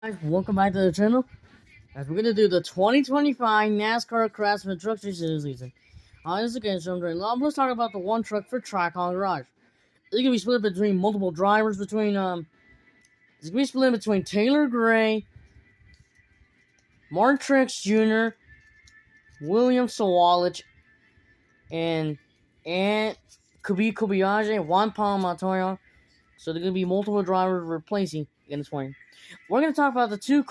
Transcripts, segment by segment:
Guys, welcome back to the channel. As we're gonna do the 2025 NASCAR Truck season. This is again, so let's talk about the one truck for track on garage. It's gonna be split between multiple drivers. It's gonna be split between Taylor Gray, Mark Truex Jr., William Sawalich, and Kobayashi, Juan Montoya. So there's gonna be multiple drivers replacing in this point. We're gonna talk about the two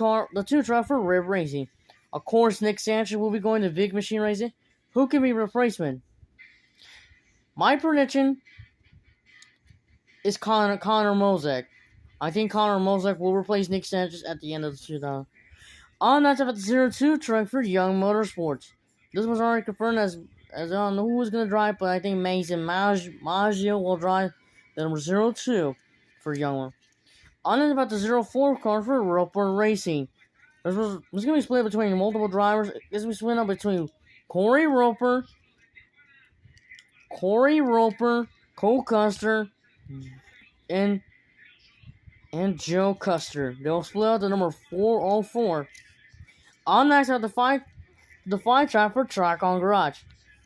truck for Rib Racing. Of course, Nick Sanchez will be going to Big Machine Racing. Who can be replacement? My prediction is Connor Mozek. I think Connor Mozek will replace Nick Sanchez at the end of the 2000. On that about the 02 truck for Young Motorsports. This was already confirmed as I don't know who was gonna drive, but I think Mason Maggio will drive the number 02 for Young. On that about the 04 car for Roper Racing. This going to be split between multiple drivers. This will be split up between Corey Roper, Cole Custer, and Joe Custer. They'll split out the number 404. On next out the five track for Track on Garage.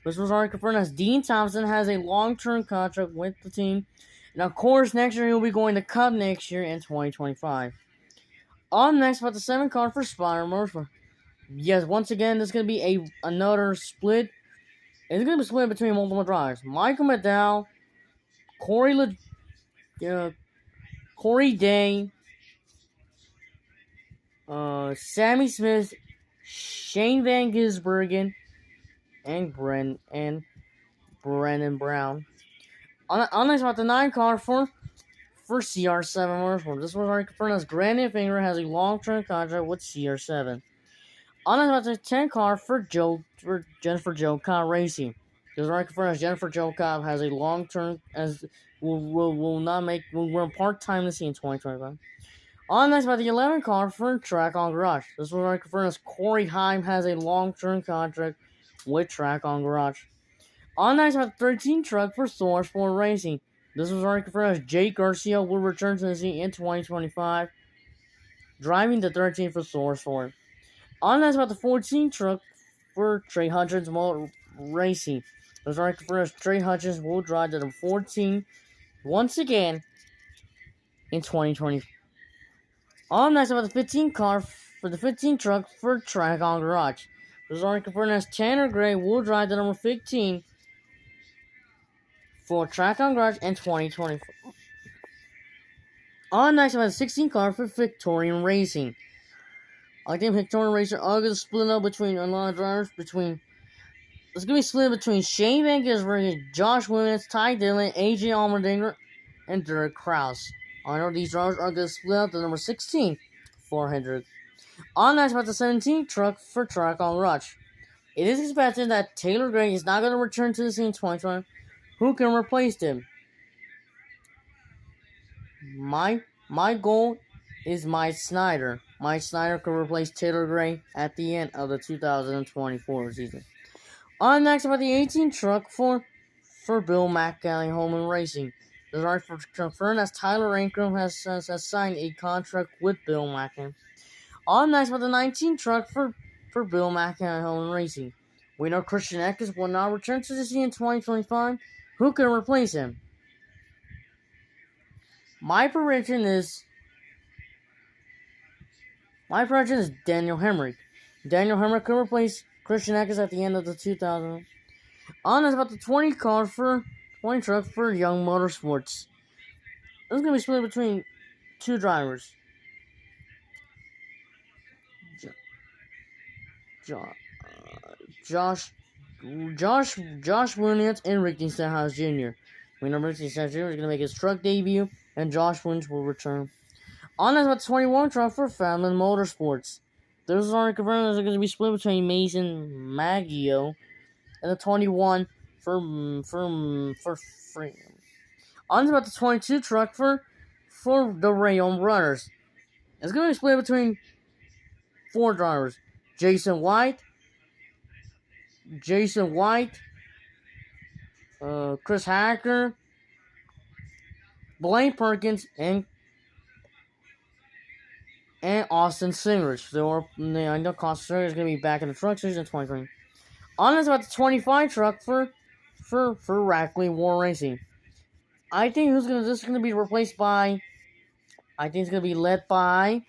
This was already confirmed as Dean Thompson has a long-term contract with the team. And of course, next year he'll be going to Cup next year in 2025. On next about the 7 car for Spider Motorsport. Yes, once again, this is going to be another split. It's going to be split between multiple drivers. Michael McDowell, Corey Day, Sammy Smith, Shane Van Gisbergen, and Brennan Brown. On next about the 9 car for CR7 Motorsport. This was already confirmed as Brandon Finger has a long-term contract with CR7. On about the 10 car for Jennifer Joe Cobb Racing. This was already confirmed as Jennifer Joe Cobb has a long-term will run part-time this year in 2025. On next about the 11 car for Track on Garage. This was already confirmed as Corey Heim has a long-term contract with Track on Garage. On next about the 13 truck for Thor Sport Racing. This was already confirmed as Jake Garcia will return to the scene in 2025, driving the 13 for Thor Sport. On next about the 14 truck for Trey Hutchins Motor Racing. It was already confirmed as Trey Hutchins will drive the 14 once again in 2020. On next about the 15 car for the 15 truck for Track on Garage. It was already confirmed as Tanner Gray will drive the number 15 for Track on Garage in 2024. On next about the 16 car for Victorian Racing. I think Victorian Racing are going to split up between a lot of drivers. It's going to be split between Shane Van Gisbergen, Josh Williams, Ty Dillon, AJ Allmendinger, and Derek Kraus. I know these drivers are going to split out the number 16 400. On next about the 17 truck for Track on Rush. It is expected that Taylor Gray is not going to return to the scene in 2020. Who can replace him? My goal is Mike Snyder. Mike Snyder can replace Taylor Gray at the end of the 2024 season. On next about the 18 truck for Bill McCallum Holman Racing. The driver for confirmed as Tyler Ankrum has signed a contract with Bill McCallum. On next about the 19 truck for Bill McCallum Holman Racing. We know Christian Eckes will not return to the scene in 2025. Who can replace him? My prediction is Daniel Hemrick. Daniel Hemrick can replace Christian Eckes at the end of the 2000. On is about the 20 car for 20 truck for Young Motorsports. This is going to be split between 2 drivers. Josh Williams and Ricky Stenhouse Jr. We know Ricky Stenhouse Jr. is going to make his truck debut, and Josh Williams will return. On is about 21 truck for Family Motorsports. This is already confirmed that it's going to be split between Mason Maggio and the 21 for Freedom. On is about the 22 truck for the Rayon Brothers. It's going to be split between 4 drivers: Jason White, Chris Hacker, Blaine Perkins, and and Austin Singrich. I know Austin Singrich is going to be back in the truck series in 2020. On is about the 25 truck for Rackley War Racing. I think this is gonna be replaced by. I think it's gonna be led by.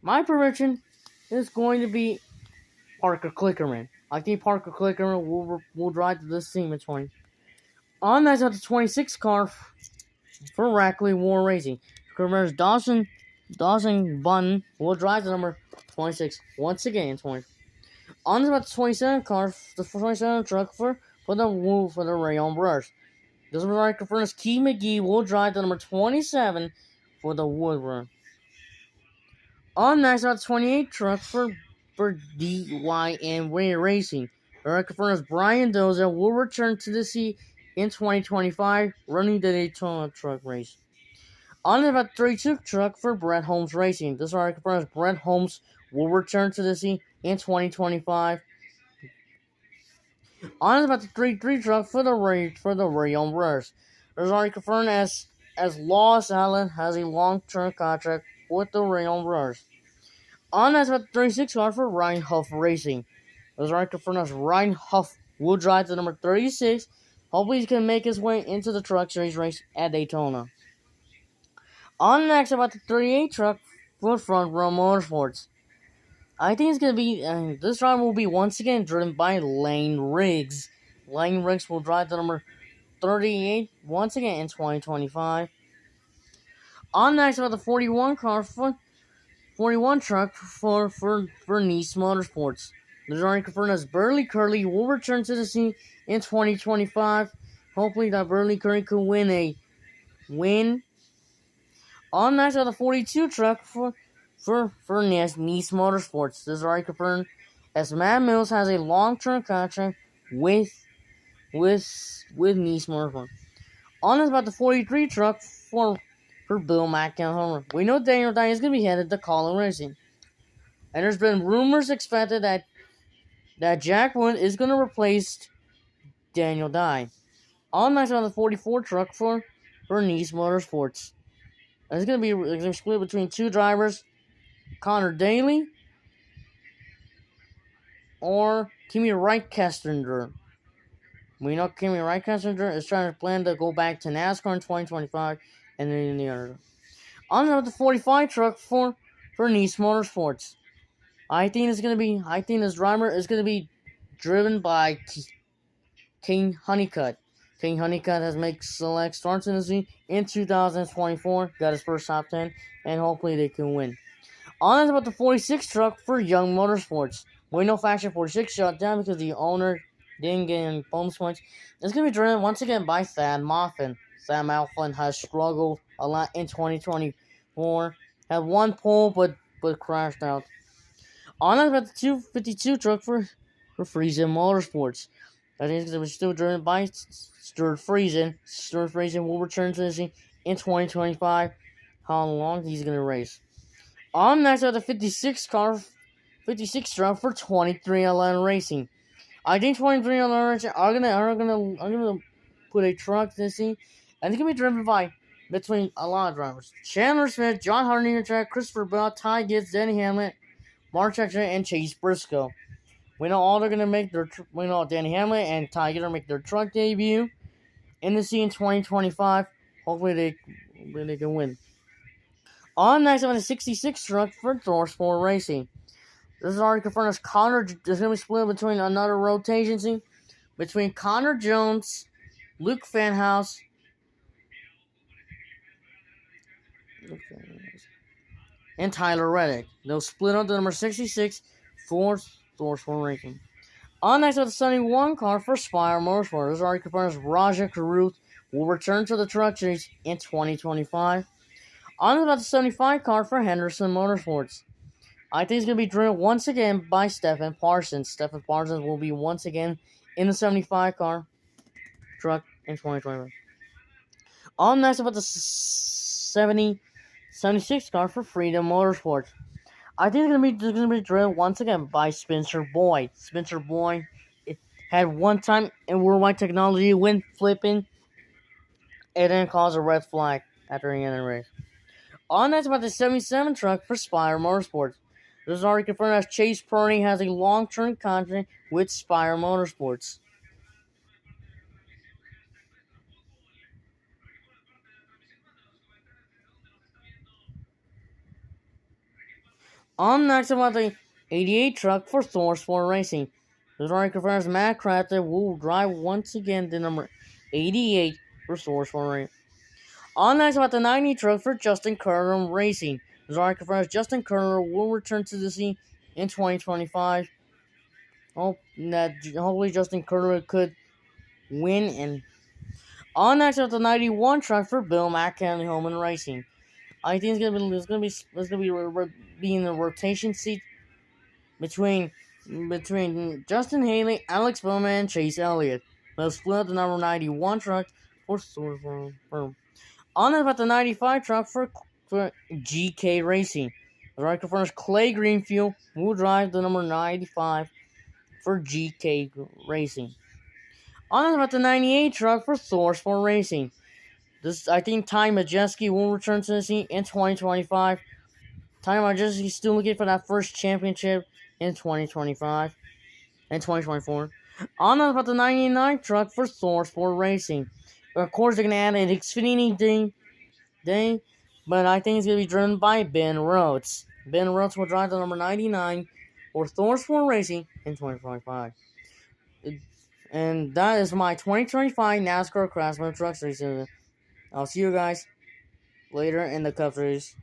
My prediction is going to be Parker Clickerman. I think Parker Clickerman will drive this team in 20. On that's at the 26 car for Rackley War Racing. Clickerman's Dawson Button will drive the number 26 once again in 20. On about the 27 car, the 27 truck for the Rayon Brewers. This right confirms Key McGee will drive the number 27 for the Woodburn. On next about the 28 truck for DYN Racing. The right confirms Brian Doza will return to the seat in 2025, running the Daytona truck race. On about the 32 truck for Brett Holmes Racing. This right confirms Brett Holmes will return to the seat in 2025. On about the 3-3 truck for the Rayon Brewers. There's already confirmed as Lois Allen has a long-term contract with the Rayon Brewers. On that's about the 36 car for Ryan Huff Racing. There's already confirmed as Ryan Huff will drive to number 36. Hopefully he can make his way into the Truck Series race at Daytona. On next about the 38 truck for Front Row Motorsports. I think it's going to be, this drive will be once again driven by Lane Riggs. Lane Riggs will drive the number 38 once again in 2025. On next about the 41 car for 41 truck for Nice Motorsports. There's already confirmed as Burley Curley will return to the scene in 2025. Hopefully that Burley Curley could win. On next about the 42 truck for Nice Motorsports. This is already confirmed as Matt Mills has a long-term contract with Nice Motorsports. On is about the 43 truck for Bill McElhone. We know Daniel Dye is going to be headed to Colin Racing. And there's been rumors expected that Jack Wood is going to replace Daniel Dye. On next on the 44 truck for Nice Motorsports. And it's going to be split between two drivers, Connor Daly or Kimi Räikkönen. We know Kimi Räikkönen is trying to plan to go back to NASCAR in 2025 and then in the other. On the 45 truck for Nice Motorsports. I think this driver is going to be driven by King Honeycutt. King Honeycutt has made select starts in the season in 2024, got his first top 10, and hopefully they can win. On is about the 46 truck for Young Motorsports. We know Faction 46 shut down because the owner didn't get any bonus points. It's going to be driven once again by Thad Moffin. Thad Moffin has struggled a lot in 2024. Had one pole but crashed out. On is about the 252 truck for Friesen Motorsports. I think it's going to be still driven by Stuart Friesen. Stuart Friesen will return to the scene in 2025. How long he's going to race. On next are the 56 truck for 2311 Racing. I think 2311 Racing are gonna put a truck this scene, and it's gonna be driven by between a lot of drivers: Chandler Smith, John Hardinger, Christopher Bell, Ty Gibbs, Denny Hamlin, Mark Texter, and Chase Briscoe. We know all they're gonna make we know Danny Hamlin and Ty Gibbs make their truck debut in the scene in 2025. Hopefully they can win. On next, I'm the 66 truck for Thorsport Racing. This is already confirmed as Connor. There's going to be split between another rotation scene between Connor Jones, Luke Fanhouse, and Tyler Reddick. They'll split up the number 66 for Thorsport Racing. On next, with the 71 car for Spire Motorsport. This is already confirmed as Raja Caruth will return to the Truck Series in 2025. On about the 75 car for Henderson Motorsports. I think it's going to be driven once again by Stephen Parsons. Stephen Parsons will be once again in the 75 car truck in 2021. On next about the 76 car for Freedom Motorsports. I think it's going to be driven once again by Spencer Boyd. Spencer Boyd had one time in Worldwide Technology win flipping. It didn't cause a red flag after the end of the race. On next about the 77 truck for Spire Motorsports. This is already confirmed as Chase Purdy has a long-term contract with Spire Motorsports. On next about the 88 truck for Thor Sport Racing. This is already confirmed as Matt Crafton will drive once again the number 88 for Thor Sport Racing. On next about the 90 truck for Justin Carter Racing. This is already confirmed as Justin Carter will return to the scene in 2025. Hopefully Justin Carter could win. And on next about the 91 truck for Bill McKinley Holman Racing. I think it's gonna be in the rotation seat between Justin Haley, Alex Bowman, and Chase Elliott. They'll split up the number 91 truck for Firm. On about the 95 truck for GK Racing. The right confirms Clay Greenfield will drive the number 95 for GK Racing. On about the 98 truck for Thor Sport Racing. I think Ty Majeski will return to the scene in 2025. Ty Majeski is still looking for that first championship in 2025 and 2024. On about the 99 truck for Thor Sport Racing. Of course, they're going to add an Xfinity day, but I think it's going to be driven by Ben Rhodes. Ben Rhodes will drive the number 99 for Thor Sport Racing in 2025. And that is my 2025 NASCAR Craftsman Truck Series. I'll see you guys later in the Cup Series.